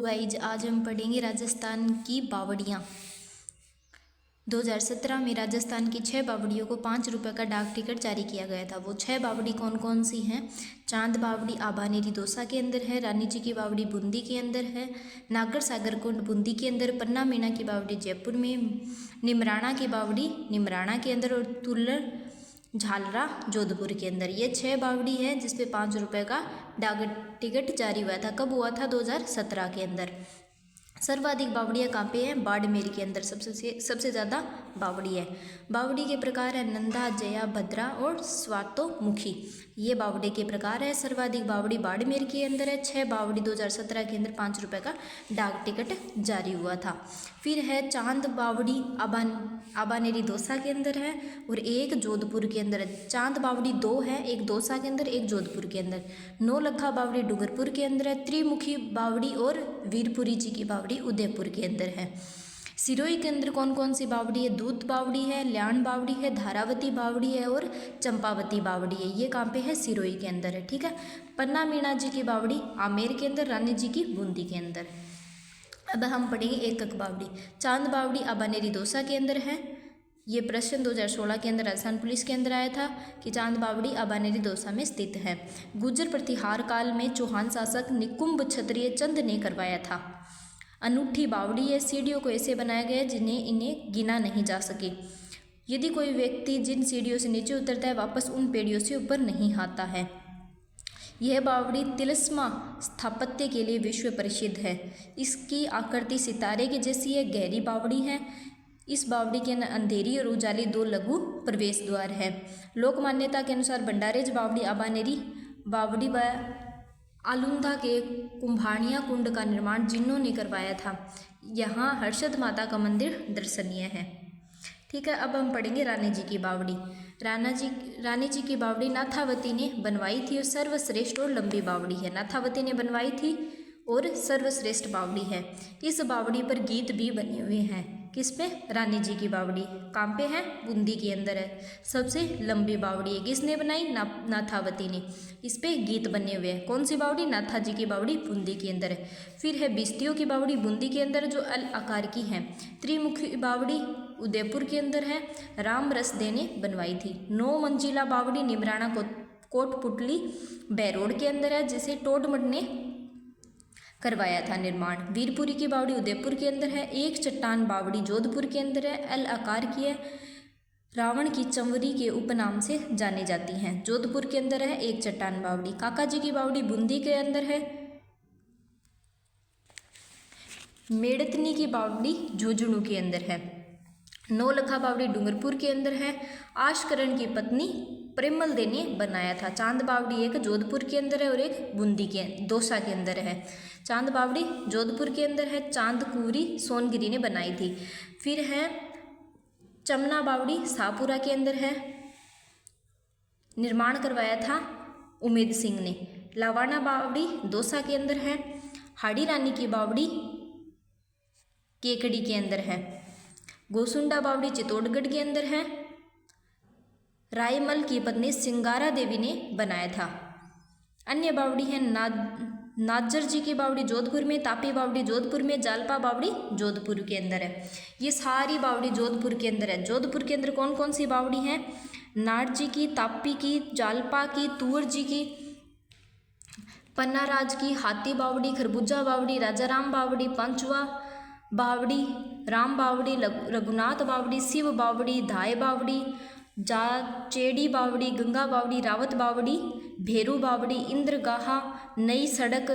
Wise आज हम पढ़ेंगे राजस्थान की बावड़ियाँ। 2017 में राजस्थान की 6 बावड़ियों को 5 रुपये का डाक टिकट जारी किया गया था। वो 6 बावड़ी कौन कौन सी हैं? चांद बावड़ी आबानेरी दौसा के अंदर है, रानी जी की बावड़ी बूंदी के अंदर है, नागर सागर कुंड बूंदी के अंदर, पन्ना मीना की बावड़ी जयपुर में, निमराना की बावड़ी निमराना के अंदर और तुल्लर झालरा जोधपुर के अंदर। ये 6 बावड़ी है जिस पे 5 रुपये का डाक टिकट जारी हुआ था। कब हुआ था? 2017 के अंदर। सर्वाधिक बावड़ियाँ कहाँ पे हैं? बाड़मेर के अंदर सबसे ज़्यादा बावड़ी है। बावड़ी के प्रकार है नंदा, जया, भद्रा और स्वातोमुखी। ये बावड़ी के प्रकार है। सर्वाधिक बावड़ी बाड़मेर के अंदर है। 6 बावड़ी 2017 के अंदर 5 रुपये का डाक टिकट जारी हुआ था। फिर है चांद बावड़ी आबानेरी दौसा के अंदर है और एक जोधपुर के अंदर है। चांद बावड़ी 2 है, एक दौसा के अंदर, एक जोधपुर के अंदर। नौलखा बावड़ी डूंगरपुर के अंदर है। त्रिमुखी बावड़ी और वीरपुरी जी की बावड़ी उदयपुर के अंदर है। सिरोही के अंदर कौन कौन सी बावड़ी है? दूत बावड़ी है, ल्याण बावड़ी है, धारावती बावड़ी है और चंपावती बावड़ी है। ये कहाँ पे है? सिरोही के अंदर है। ठीक है। पन्ना मीणा जी की बावड़ी आमेर के अंदर, रानी जी की बूंदी के अंदर। अब हम पढ़ेंगे एकक बावड़ी। चांद बावड़ी आबानेरी दौसा के अंदर है। ये प्रश्न 2016 के अंदर राजस्थान पुलिस के अंदर आया था कि चांद बावड़ी आबानेरी दौसा में स्थित है। गुर्जर प्रतिहार काल में चौहान शासक निकुंभ क्षत्रिय चंद ने करवाया था। अनूठी बावड़ी है। सीढ़ियों को ऐसे बनाया गया जिन्हें इन्हें गिना नहीं जा सके। यदि कोई व्यक्ति जिन सीढ़ियों से नीचे उतरता है वापस उन पेड़ियों से ऊपर नहीं आता है। यह बावड़ी तिलस्मा स्थापत्य के लिए विश्व प्रसिद्ध है। इसकी आकृति सितारे की जैसी है। गहरी बावड़ी है। इस बावड़ी के अंधेरी और उजाली 2 लघु प्रवेश द्वार है। लोक मान्यता के अनुसार भंडारेज बावड़ी आबानेरी बावड़ी व आलुंदा के कुंभाणिया कुंड का निर्माण जिन्हों ने करवाया था। यहाँ हर्षद माता का मंदिर दर्शनीय है। ठीक है। अब हम पढ़ेंगे रानी जी की बावड़ी। रानी जी की बावड़ी नाथावती ने बनवाई थी और सर्वश्रेष्ठ और लंबी बावड़ी है। नाथावती ने बनवाई थी और सर्वश्रेष्ठ बावड़ी है। इस बावड़ी पर गीत भी बने हुए हैं। किस पे? रानी जी की बावड़ी कहाँ पे है? बूंदी के अंदर है। सबसे लंबी बावड़ी है। किसने बनाई? नाथावती ने। इस पे गीत बने हुए हैं। कौन सी बावड़ी? नाथा जी की बावड़ी बूंदी के अंदर है। फिर है बिस्तियों की बावड़ी बूंदी के अंदर जो अल आकार की है। त्रिमुखी बावड़ी उदयपुर के अंदर है। राम रसदे ने बनवाई थी। 9 मंजिला बावड़ी निमराना कोटपुतली बैरोड के अंदर है जिसे टोडमल ने करवाया था निर्माण। वीरपुरी की बावड़ी उदयपुर के अंदर है। एक चट्टान बावड़ी जोधपुर के अंदर है। एल आकार की है। रावण की चंवरी के उपनाम से जानी जाती हैं। जोधपुर के अंदर है एक चट्टान बावड़ी। काका जी की बावड़ी बूंदी के अंदर है। मेड़तनी की बावड़ी झुंझुनू के अंदर है। नौलखा बावड़ी डूंगरपुर के अंदर है। आशकरण की पत्नी प्रेमल दे ने बनाया था। चांद बावड़ी एक जोधपुर के अंदर है और एक बूंदी के दौसा के अंदर है। चांद बावड़ी जोधपुर के अंदर है। चांदकुरी सोनगिरी ने बनाई थी। फिर है चमना बावड़ी शाहपुरा के अंदर है। निर्माण करवाया था उमेद सिंह ने। लावाना बावड़ी दौसा के अंदर है। हाड़ी रानी की बावड़ी केकड़ी के अंदर है। गोसुंडा बावड़ी चित्तौड़गढ़ के अंदर है। रायमल की पत्नी सिंगारा देवी ने बनाया था। अन्य बावड़ी है नाजर जी की बावड़ी जोधपुर में, तापी बावड़ी जोधपुर में, जालपा बावड़ी जोधपुर के अंदर है। ये सारी बावड़ी जोधपुर के अंदर है। जोधपुर के अंदर कौन कौन सी बावड़ी हैं? नाट जी की, तापी की, जालपा की, तुअर जी की, पन्नाराज की, हाथी बावड़ी, खरबूजा बावड़ी, राजाराम बावड़ी, पंचवा बावड़ी, राम बावड़ी, रघुनाथ बावड़ी, शिव बावड़ी, धाय बावड़ी, चेड़ी बावड़ी, गंगा बावड़ी, रावत बावड़ी, भेरू बावड़ी, इंद्रगाहा, नई सड़क,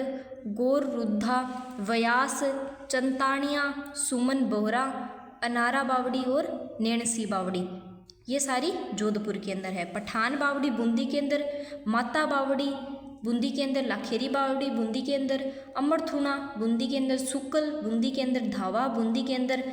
गोररुद्धा, व्यास, चंतानिया, सुमन बोहरा, अनारा बावड़ी और नैणसी बावड़ी। ये सारी जोधपुर के अंदर है। पठान बावड़ी बूंदी के अंदर, माता बावड़ी बूंदी के अंदर, लाखेरी बावड़ी बूंदी के अंदर, अमरथुना बूंदी के अंदर, सुकल बूंदी के अंदर, धावा बूंदी के अंदर,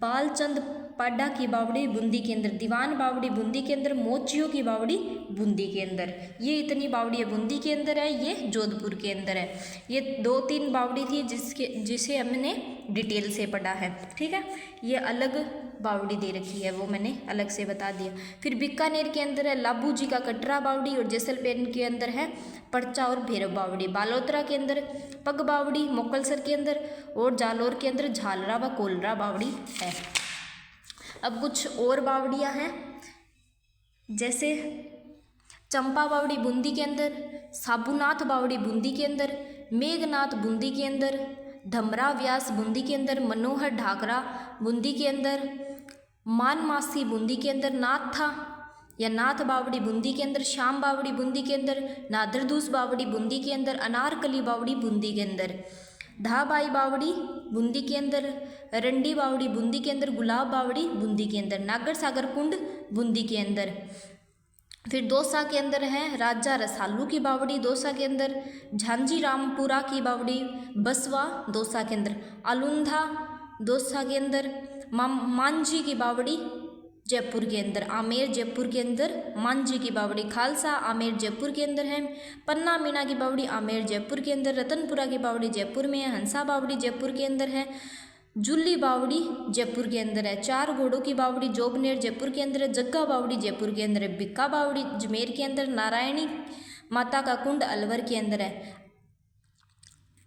बालचंद पाडा की बावड़ी बूंदी के अंदर, दीवान बावड़ी बूंदी के अंदर, मोचियों की बावड़ी बूंदी के अंदर। ये इतनी बावड़ी बूंदी के अंदर है। ये जोधपुर के अंदर है। ये 2-3 बावड़ी थी जिसे हमने डिटेल से पढ़ा है। ठीक है। ये अलग बावड़ी दे रखी है, वो मैंने अलग से बता दिया। फिर बीकानेर के अंदर है लाबू जी का कटरा बावड़ी, और जैसलमेर के अंदर है परचा और भैरव बावड़ी। बालोतरा के अंदर पग बावड़ी, मोकलसर के अंदर, और जालोर के अंदर झालरा व कोलरा बावड़ी है। अब कुछ और बावड़ियाँ हैं, जैसे चंपा बावड़ी बूंदी के अंदर, साबुनाथ बावड़ी बूंदी के अंदर, मेघनाथ बूंदी के अंदर, धमरा व्यास बूंदी के अंदर, मनोहर ढाकरा बूंदी के अंदर, मानमासी बूंदी के अंदर, नाथा या नाथ बावड़ी बूंदी के अंदर, श्याम बावड़ी बूंदी के अंदर, नादरदूस बावड़ी बूंदी के अंदर, अनारकली बावड़ी बूंदी के अंदर, धाबाई बावड़ी बूंदी के अंदर, रंडी बावड़ी बूंदी के अंदर, गुलाब बावड़ी बूंदी के अंदर, नागर सागर कुंड बूंदी के अंदर। फिर दौसा के अंदर है राजा रसालू की बावड़ी दौसा के अंदर, झांझी रामपुरा की बावड़ी बसवा दौसा के अंदर, आलुंधा दौसा के अंदर, मांझी की बावड़ी जयपुर के अंदर, आमेर जयपुर के अंदर, मांझी की बावड़ी, खालसा आमेर जयपुर के अंदर है, पन्ना मीना की बावड़ी आमेर जयपुर के अंदर, रतनपुरा की बावड़ी जयपुर में है, हंसा बावड़ी जयपुर के अंदर है, जुल्ली बावड़ी जयपुर के अंदर है, चार घोड़ों की बावड़ी जोबनेर जयपुर के अंदर है, जग्गा बावड़ी जयपुर के अंदर है, बिक्का बावड़ी अजमेर के अंदर, नारायणी माता का कुंड अलवर के अंदर है,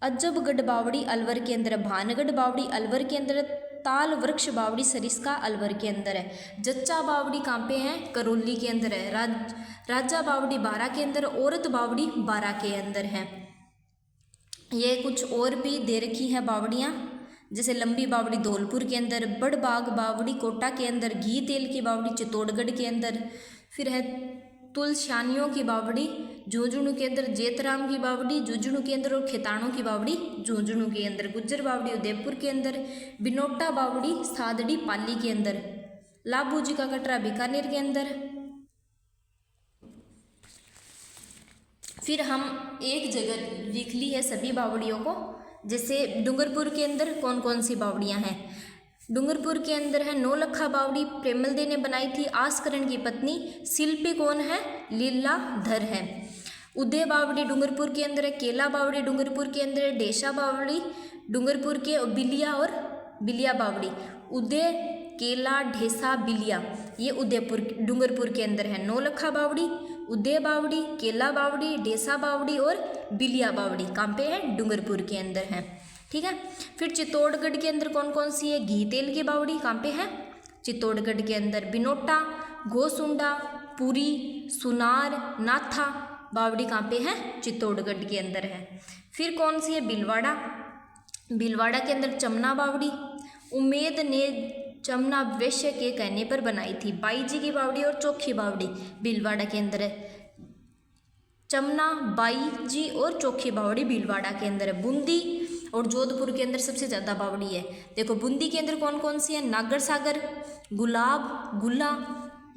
अजबगढ़ बावड़ी अलवर के अंदर है, भानगढ़ बावड़ी अलवर के अंदर है, ताल वृक्ष बावड़ी सरिस्का अलवर के अंदर है, जच्चा बावड़ी कहाँ पे है, करौली के अंदर है, राजा बावड़ी बारा के अंदर, औरत बावड़ी बारा के अंदर है। ये कुछ और भी दे रखी हैं बावड़ियाँ, जैसे लंबी बावड़ी धौलपुर के अंदर, बड़बाग बावड़ी कोटा के अंदर, घी तेल की बावड़ी चित्तौड़गढ़ के अंदर, फिर है तुलशानियों की बावड़ी झुंझुनू के अंदर, जेतराम की बावड़ी झुंझुनू के अंदर, और खेताणों की बावड़ी झुंझुनू के अंदर, गुज्जर बावड़ी उदयपुर के अंदर, बिनोटा बावड़ी सादड़ी पाली के अंदर, लाबू जी का कटरा बीकानेर के अंदर। फिर हम एक जगह लिख ली है सभी बावड़ियों को, जैसे डूंगरपुर के अंदर कौन कौन सी बावड़ियाँ हैं। डूंगरपुर के अंदर है नौलखा बावड़ी प्रेमल दे ने बनाई थी, आस्करण की पत्नी, शिल्पी कौन है, लीलाधर है। उदय बावड़ी डूंगरपुर के अंदर है, केला बावड़ी डूंगरपुर के अंदर है, डेशा बावड़ी डूंगरपुर के, बिलिया और बिलिया बावड़ी, उदय केला ढेसा बिलिया ये उदयपुर डूंगरपुर के अंदर है। नौलखा बावड़ी, उदय बावड़ी, केला बावड़ी, ढेसा बावड़ी और बिलिया बावड़ी कहाँ पे है, डूंगरपुर के अंदर है। ठीक है। फिर चित्तौड़गढ़ के अंदर कौन कौन सी है, घी तेल की बावड़ी कहाँ पे है, चित्तौड़गढ़ के अंदर, बिनोटा, गोसुंडा, पुरी, सुनार, नाथा बावड़ी कहाँ पे है, चित्तौड़गढ़ के अंदर है। फिर कौन सी है, भीलवाड़ा, भीलवाड़ा के अंदर चमना बावड़ी, उमेद ने चमना वैश्य के कहने पर बनाई थी, बाई जी की बावड़ी और चोखी बावड़ी भीलवाड़ा के अंदर है। चमना, बाई जी और चोखी बावड़ी भीलवाड़ा के अंदर है। बूंदी और जोधपुर के अंदर सबसे ज़्यादा बावड़ी है। देखो बूंदी के अंदर कौन कौन सी है, नागर सागर, गुलाब, गुला,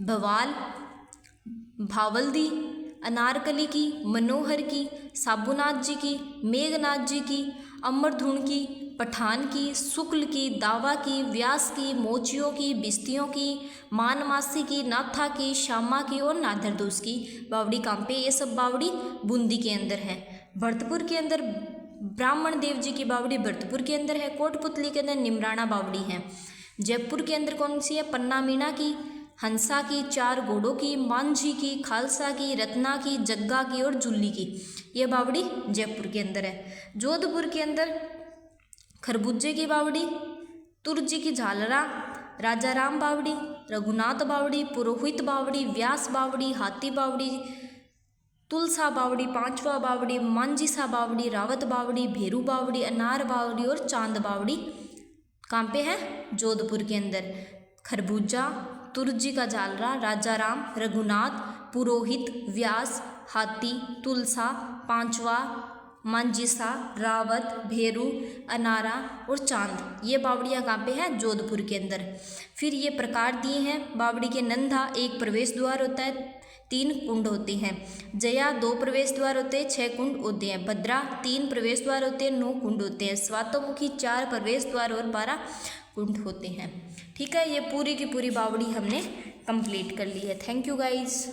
भवाल, भावलदी, अनारकली की, मनोहर की, साबुनाथ जी की, मेघनाथ जी की, अमरधुन की, पठान की, शुक्ल की, दावा की, व्यास की, मोचियों की, बिस्तियों की, मानमासी की, नाथा की, श्यामा की और नादरदूस की बावड़ी कहाँ पे, ये सब बावड़ी बूंदी के अंदर है। भरतपुर के अंदर ब्राह्मण देव जी की बावड़ी भरतपुर के अंदर है। कोटपुतली के अंदर निमराना बावड़ी है। जयपुर के अंदर कौन सी है, पन्ना मीना की, हंसा की, चार घोड़ों की, मांझी की, खालसा की, रत्ना की, जग्गा की और जुल्ली की, ये बावड़ी जयपुर के अंदर है। जोधपुर के अंदर खरबूजे की बावड़ी, तुर्जी की झालरा, राजा राम बावड़ी, रघुनाथ बावड़ी, पुरोहित बावड़ी, व्यास बावड़ी, हाथी बावड़ी, तुलसा बावड़ी, पांचवा बावड़ी, मांझीसा बावड़ी, रावत बावड़ी, भेरू बावड़ी, अनार बावड़ी और चांद बावड़ी कहाँ पे है, जोधपुर के अंदर। खरबूजा, तुर्जी का झालरा, राजा राम, रघुनाथ, पुरोहित, व्यास, हाथी, तुलसा, पांचवा, मांझीसा, रावत, भेरू, अनारा और चांद, ये बावड़ियाँ कहाँ पे हैं, जोधपुर के अंदर। फिर ये प्रकार दिए हैं बावड़ी के। नंदा एक प्रवेश द्वार होता है, 3 कुंड होते हैं। जया 2 प्रवेश द्वार होते हैं, 6 कुंड होते हैं। भद्रा 3 प्रवेश द्वार होते हैं, 9 कुंड होते हैं। स्वातोमुखी 4 प्रवेश द्वार और 12 कुंड होते हैं। ठीक है, ये पूरी की पूरी बावड़ी हमने कंप्लीट कर ली है। Thank you guys.